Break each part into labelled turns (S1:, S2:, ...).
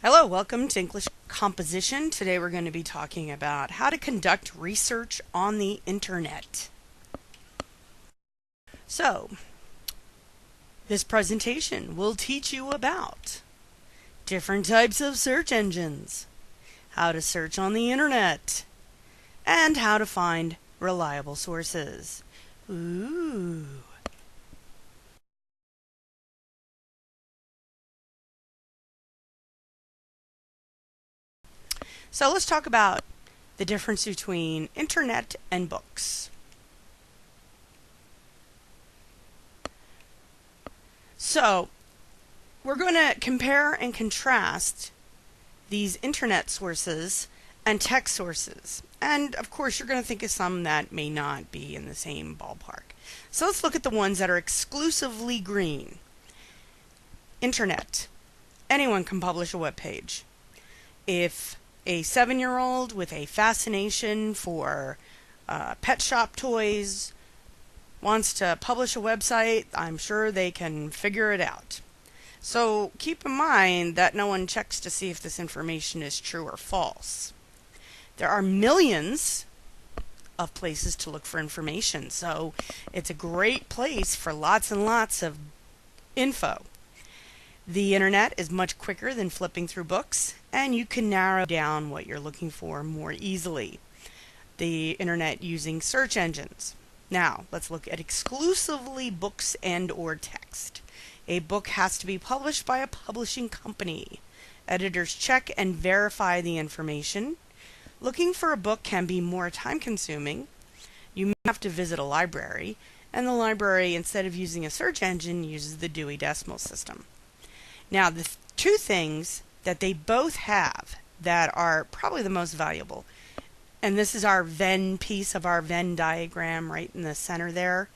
S1: Hello, welcome to English Composition. Today we're going to be talking about how to conduct research on the internet. So, this presentation will teach you about different types of search engines, how to search on the internet, and how to find reliable sources. Ooh. So let's talk about the difference between internet and books. So we're going to compare and contrast these internet sources and text sources. And of course, you're going to think of some that may not be in the same ballpark. So let's look at the ones that are exclusively green. Internet. Anyone can publish a web page. If a 7-year-old with a fascination for pet shop toys wants to publish a website, I'm sure they can figure it out. So keep in mind that no one checks to see if this information is true or false. There are millions of places to look for information, so it's a great place for lots and lots of info. The internet is much quicker than flipping through books, and you can narrow down what you're looking for more easily. The internet using search engines. Now, let's look at exclusively books and or text. A book has to be published by a publishing company. Editors check and verify the information. Looking for a book can be more time-consuming. You may have to visit a library, and the library, instead of using a search engine, uses the Dewey Decimal System. Now, the two things that they both have that are probably the most valuable, and this is our Venn piece of our Venn diagram right in the center there,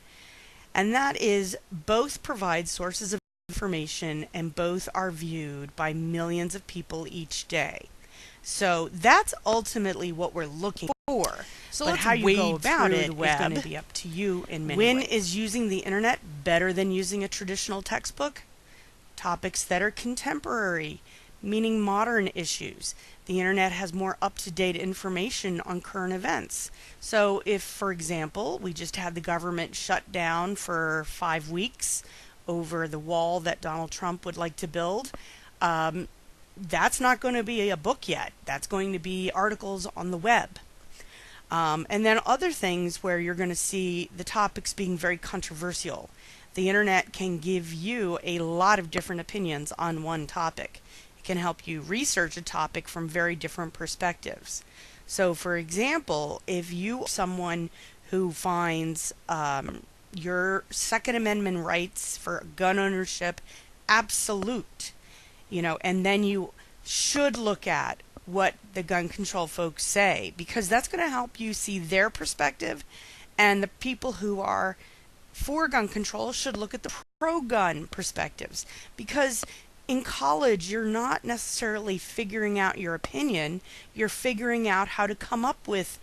S1: and that is both provide sources of information and both are viewed by millions of people each day. So that's ultimately what we're looking for.
S2: So
S1: but
S2: let's
S1: how you go about it
S2: the
S1: is
S2: web.
S1: going to be up to you in many
S2: When
S1: ways. Is using the internet better than using a traditional textbook? Topics that are contemporary, meaning modern issues. The internet has more up-to-date information on current events. So if, for example, we just had the government shut down for 5 weeks over the wall that Donald Trump would like to build, that's not going to be a book yet. That's going to be articles on the web. And then other things where you're going to see the topics being very controversial. The internet can give you a lot of different opinions on one topic. It can help you research a topic from very different perspectives. So, for example, if you are someone who finds your Second Amendment rights for gun ownership absolute, and then you should look at what the gun control folks say, because that's going to help you see their perspective, and the people who are for gun control should look at the pro-gun perspectives, because in college you're not necessarily figuring out your opinion, you're figuring out how to come up with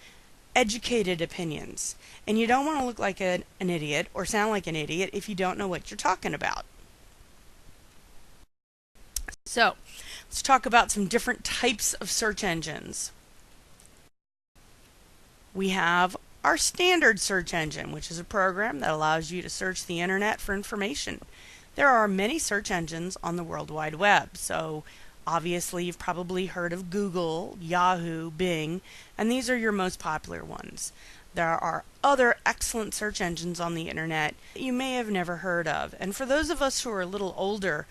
S1: educated opinions, and you don't want to look like an idiot or sound like an idiot if you don't know what you're talking about. So let's talk about some different types of search engines. We have our standard search engine, which is a program that allows you to search the internet for information. There are many search engines on the World Wide Web, so obviously you've probably heard of Google, Yahoo, Bing, and these are your most popular ones. There are other excellent search engines on the internet that you may have never heard of, and for those of us who are a little older,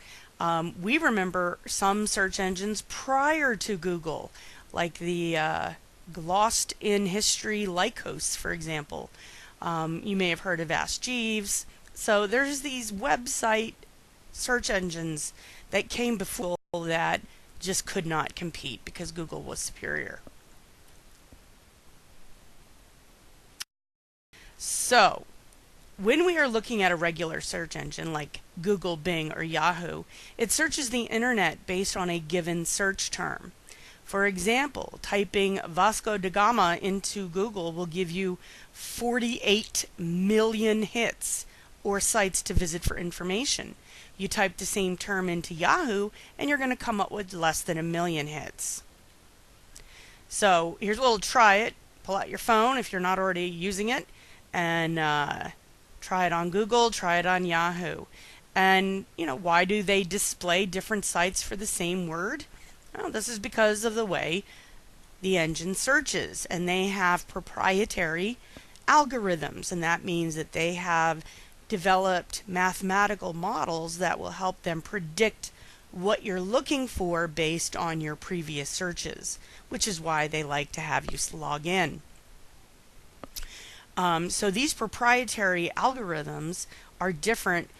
S1: we remember some search engines prior to Google, like the Lost in History Lycos, for example. You may have heard of Ask Jeeves. So there's these website search engines that came before that just could not compete because Google was superior. So when we are looking at a regular search engine like Google, Bing, or Yahoo, it searches the internet based on a given search term. For example, typing Vasco da Gama into Google will give you 48 million hits or sites to visit for information. You type the same term into Yahoo and you're going to come up with less than 1 million hits. So here's a little try it. Pull out your phone if you're not already using it and try it on Google, try it on Yahoo. And, why do they display different sites for the same word? Well, this is because of the way the engine searches, and they have proprietary algorithms, and that means that they have developed mathematical models that will help them predict what you're looking for based on your previous searches, which is why they like to have you log in. So these proprietary algorithms are different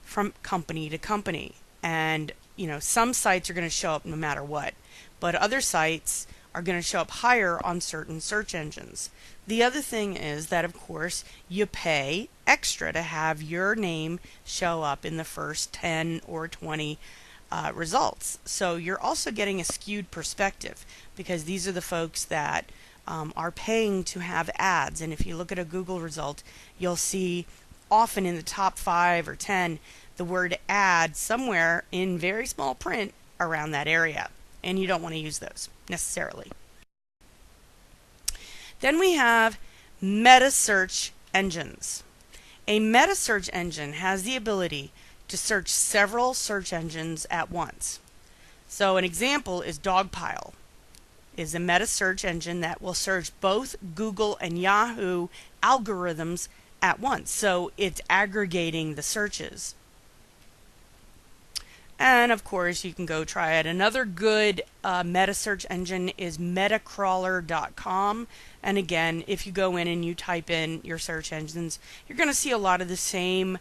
S1: from company to company, and some sites are going to show up no matter what, but other sites are going to show up higher on certain search engines. The other thing is that, of course, you pay extra to have your name show up in the first 10 or 20 results. So you're also getting a skewed perspective, because these are the folks that are paying to have ads. And if you look at a Google result, you'll see often in the top 5 or 10 the word ad somewhere in very small print around that area, and you don't want to use those necessarily. Then we have meta search engines. A meta search engine has the ability to search several search engines at once. So an example is Dogpile, is a meta search engine that will search both Google and Yahoo algorithms at once. So it's aggregating the searches. And of course, you can go try it. Another good meta search engine is metacrawler.com. And again, if you go in and you type in your search engines, you're going to see a lot of the same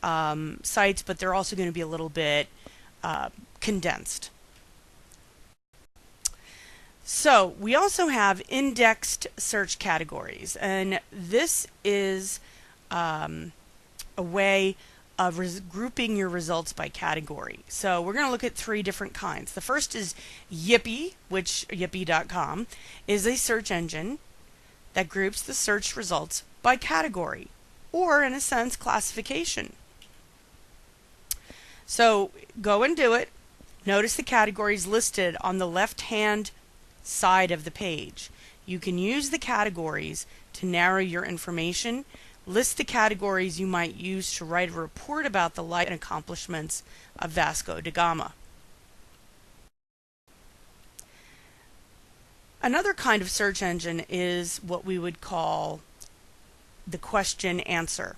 S1: sites, but they're also going to be a little bit condensed. So we also have indexed search categories, and this is a way of grouping your results by category. So we're going to look at 3 different kinds. The first is Yippee, which yippee.com is a search engine that groups the search results by category, or in a sense, classification. So go and do it. Notice the categories listed on the left-hand side of the page. You can use the categories to narrow your information. List the categories you might use to write a report about the life and accomplishments of Vasco da Gama. Another kind of search engine is what we would call the question answer.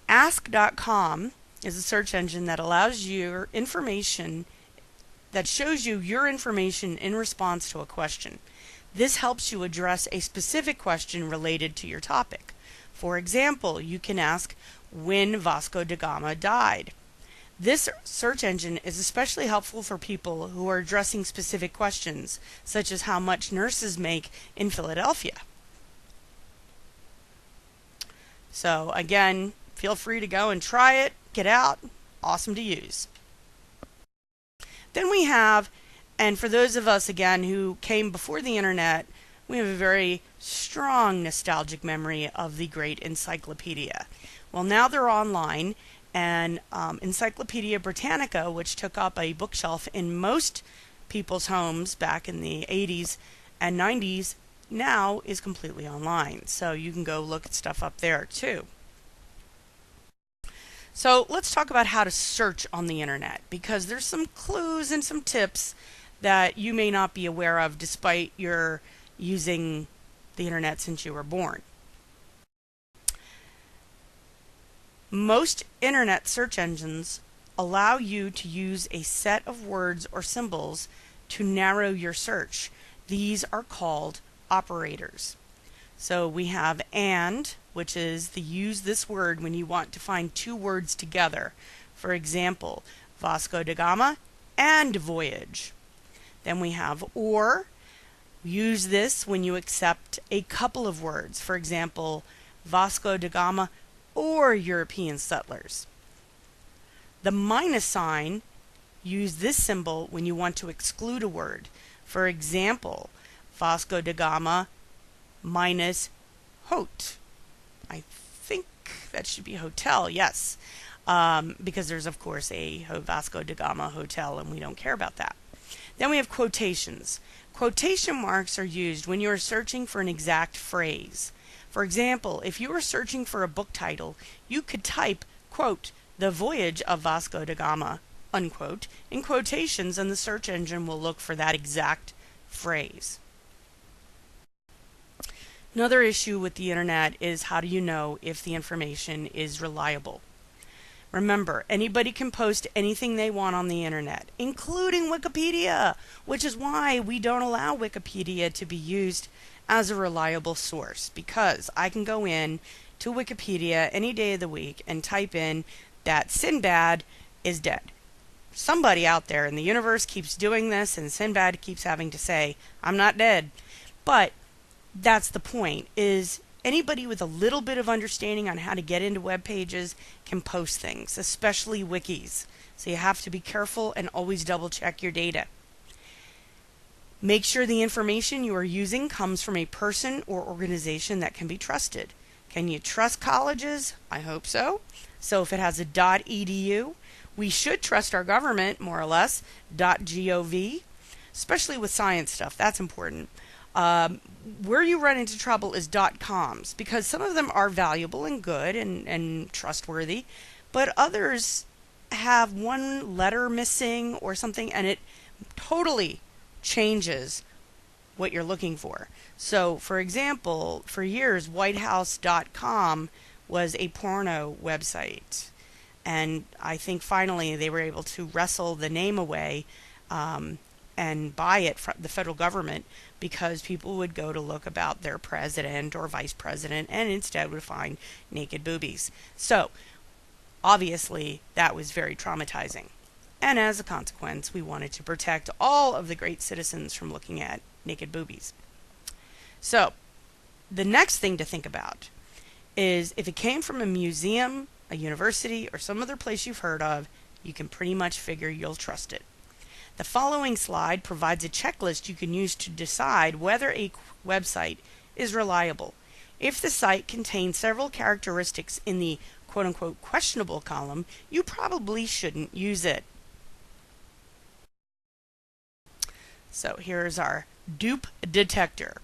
S1: Ask.com is a search engine that allows your information, that shows you your information in response to a question. This helps you address a specific question related to your topic. For example, you can ask when Vasco da Gama died. This search engine is especially helpful for people who are addressing specific questions, such as how much nurses make in Philadelphia. So again, feel free to go and try it, get out, awesome to use. Then we have, and for those of us again who came before the internet, we have a very strong nostalgic memory of the great encyclopedia. Well, now they're online, and Encyclopedia Britannica, which took up a bookshelf in most people's homes back in the 80s and 90s, now is completely online. So you can go look at stuff up there too. So let's talk about how to search on the internet, because there's some clues and some tips that you may not be aware of despite your using the internet since you were born. Most internet search engines allow you to use a set of words or symbols to narrow your search. These are called operators. So we have and, which is the use this word when you want to find 2 words together. For example, Vasco da Gama and voyage. Then we have or. Use this when you accept a couple of words. For example, Vasco da Gama or European settlers. The minus sign, use this symbol when you want to exclude a word. For example, Vasco da Gama minus hot. I think that should be hotel, yes. because there's, of course, a Vasco da Gama hotel, and we don't care about that. Then we have quotations. Quotation marks are used when you are searching for an exact phrase. For example, if you were searching for a book title, you could type, quote, "The Voyage of Vasco da Gama," unquote, in quotations, and the search engine will look for that exact phrase. Another issue with the internet is, how do you know if the information is reliable? Remember, anybody can post anything they want on the internet, including Wikipedia, which is why we don't allow Wikipedia to be used as a reliable source, because I can go in to Wikipedia any day of the week and type in that Sinbad is dead. Somebody out there in the universe keeps doing this, and Sinbad keeps having to say, "I'm not dead." But that's the point, is anybody with a little bit of understanding on how to get into web pages can post things, especially wikis. So you have to be careful and always double check your data. Make sure the information you are using comes from a person or organization that can be trusted. Can you trust colleges? I hope so. So if it has a .edu, we should trust our government, more or less, .gov, especially with science stuff. That's important. Where you run into trouble is .coms, because some of them are valuable and good and trustworthy, but others have one letter missing or something, and it totally changes what you're looking for. So, for example, for years, whitehouse.com was a porno website, and I think finally they were able to wrestle the name away and buy it from the federal government, because people would go to look about their president or vice president and instead would find naked boobies. So, obviously, that was very traumatizing. And as a consequence, we wanted to protect all of the great citizens from looking at naked boobies. So, the next thing to think about is, if it came from a museum, a university, or some other place you've heard of, you can pretty much figure you'll trust it. The following slide provides a checklist you can use to decide whether a website is reliable. If the site contains several characteristics in the quote-unquote questionable column, you probably shouldn't use it. So here's our dupe detector.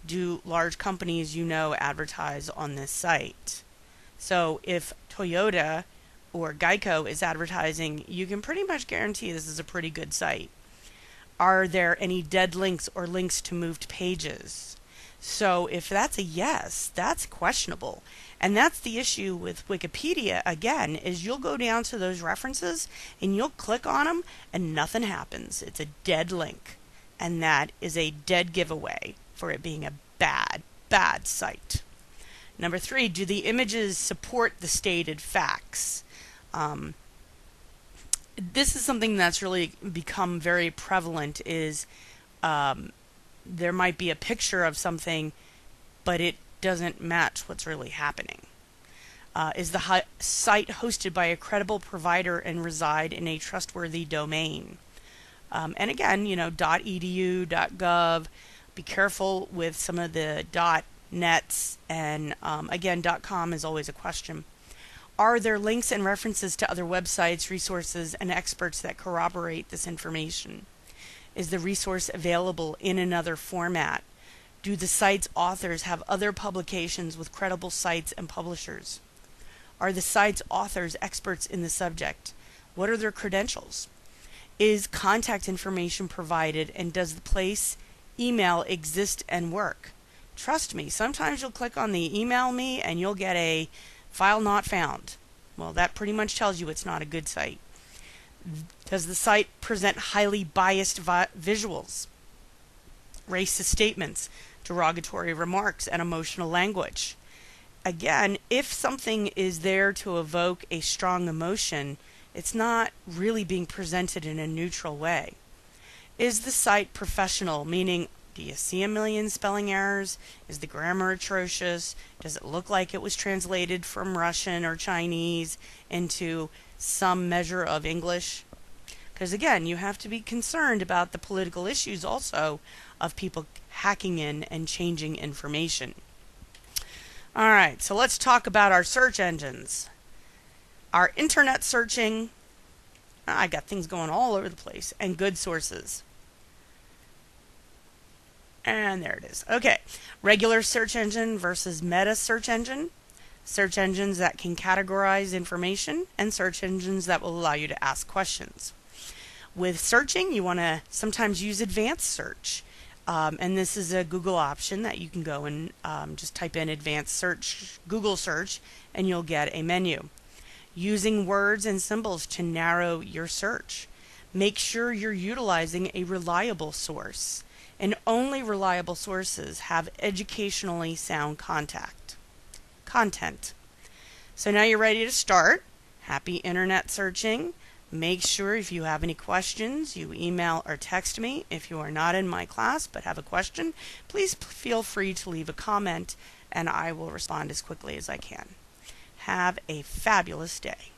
S1: Do large companies you know advertise on this site? So if Toyota or Geico is advertising, you can pretty much guarantee this is a pretty good site. Are there any dead links or links to moved pages? So if that's a yes, that's questionable. And that's the issue with Wikipedia, again, is you'll go down to those references and you'll click on them and nothing happens. It's a dead link. And that is a dead giveaway for it being a bad site. Number 3, do the images support the stated facts? This is something that's really become very prevalent, is there might be a picture of something, but it doesn't match what's really happening. Is the site hosted by a credible provider and reside in a trustworthy domain? And again, .edu, .gov, be careful with some of the .nets, and again, .com is always a question. Are there links and references to other websites, resources, and experts that corroborate this information? Is the resource available in another format? Do the site's authors have other publications with credible sites and publishers? Are the site's authors experts in the subject? What are their credentials? Is contact information provided, and does the place email exist and work? Trust me, sometimes you'll click on the email me and you'll get a file not found. Well, that pretty much tells you it's not a good site. Does the site present highly biased visuals, racist statements, derogatory remarks, and emotional language? Again, if something is there to evoke a strong emotion, it's not really being presented in a neutral way. Is the site professional, meaning, do you see a million spelling errors? Is the grammar atrocious? Does it look like it was translated from Russian or Chinese into some measure of English? Because again, you have to be concerned about the political issues also of people hacking in and changing information. Alright, so let's talk about our search engines. Our internet searching, I got things going all over the place, and good sources. And there it is. Okay, regular search engine versus meta search engine. Search engines that can categorize information, and search engines that will allow you to ask questions. With searching, you want to sometimes use advanced search. And this is a Google option that you can go and just type in advanced search, Google search, and you'll get a menu. Using words and symbols to narrow your search. Make sure you're utilizing a reliable source. And only reliable sources have educationally sound content. So now you're ready to start. Happy internet searching. Make sure if you have any questions, you email or text me. If you are not in my class but have a question, please feel free to leave a comment and I will respond as quickly as I can. Have a fabulous day.